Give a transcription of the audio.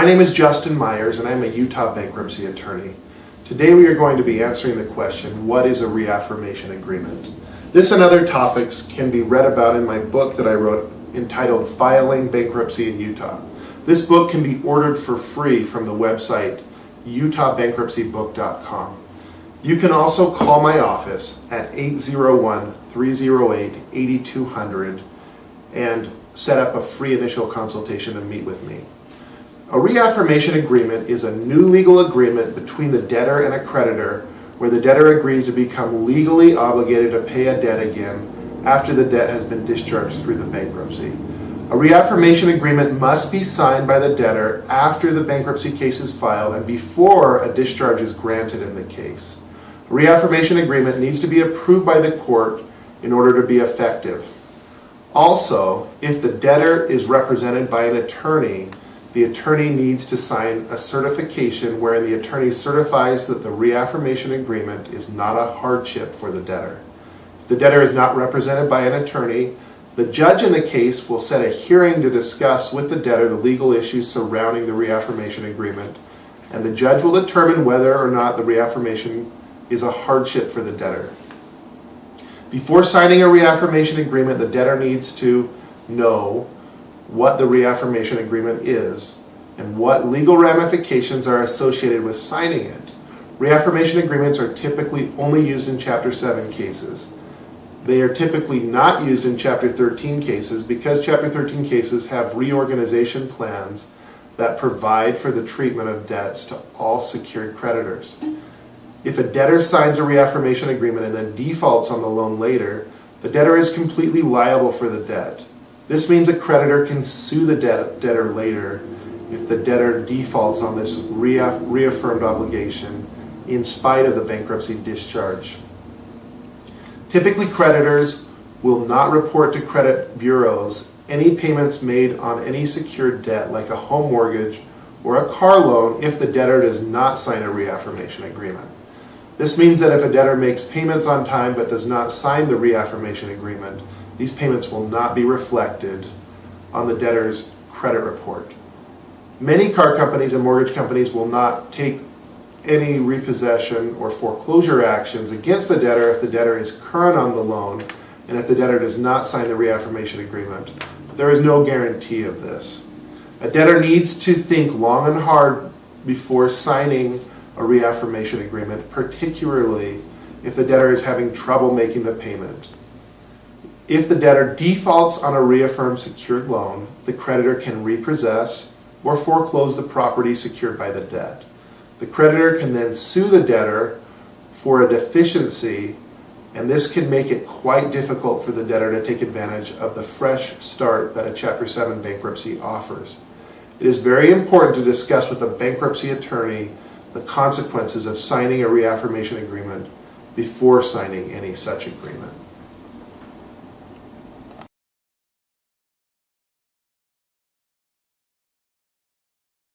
My name is Justin Myers and I'm a Utah bankruptcy attorney. Today we are going to be answering the question, what is a reaffirmation agreement? This and other topics can be read about in my book that I wrote entitled Filing Bankruptcy in Utah. This book can be ordered for free from the website utahbankruptcybook.com. You can also call my office at 801-308-8200 and set up a free initial consultation to meet with me. A reaffirmation agreement is a new legal agreement between the debtor and a creditor where the debtor agrees to become legally obligated to pay a debt again after the debt has been discharged through the bankruptcy. A reaffirmation agreement must be signed by the debtor after the bankruptcy case is filed and before a discharge is granted in the case. A reaffirmation agreement needs to be approved by the court in order to be effective. Also, if the debtor is represented by an attorney, the attorney needs to sign a certification wherein the attorney certifies that the reaffirmation agreement is not a hardship for the debtor. If the debtor is not represented by an attorney, the judge in the case will set a hearing to discuss with the debtor the legal issues surrounding the reaffirmation agreement, and the judge will determine whether or not the reaffirmation is a hardship for the debtor. Before signing a reaffirmation agreement, the debtor needs to know what the reaffirmation agreement is and what legal ramifications are associated with signing it. Reaffirmation agreements are typically only used in Chapter 7 cases. They are typically not used in Chapter 13 cases because Chapter 13 cases have reorganization plans that provide for the treatment of debts to all secured creditors. If a debtor signs a reaffirmation agreement and then defaults on the loan later, the debtor is completely liable for the debt. This means a creditor can sue the debtor later if the debtor defaults on this reaffirmed obligation in spite of the bankruptcy discharge. Typically, creditors will not report to credit bureaus any payments made on any secured debt like a home mortgage or a car loan if the debtor does not sign a reaffirmation agreement. This means that if a debtor makes payments on time but does not sign the reaffirmation agreement, these payments will not be reflected on the debtor's credit report. Many car companies and mortgage companies will not take any repossession or foreclosure actions against the debtor if the debtor is current on the loan and if the debtor does not sign the reaffirmation agreement. But there is no guarantee of this. A debtor needs to think long and hard before signing a reaffirmation agreement, particularly if the debtor is having trouble making the payment. If the debtor defaults on a reaffirmed secured loan, the creditor can repossess or foreclose the property secured by the debt. The creditor can then sue the debtor for a deficiency, and this can make it quite difficult for the debtor to take advantage of the fresh start that a Chapter 7 bankruptcy offers. It is very important to discuss with a bankruptcy attorney the consequences of signing a reaffirmation agreement before signing any such agreement.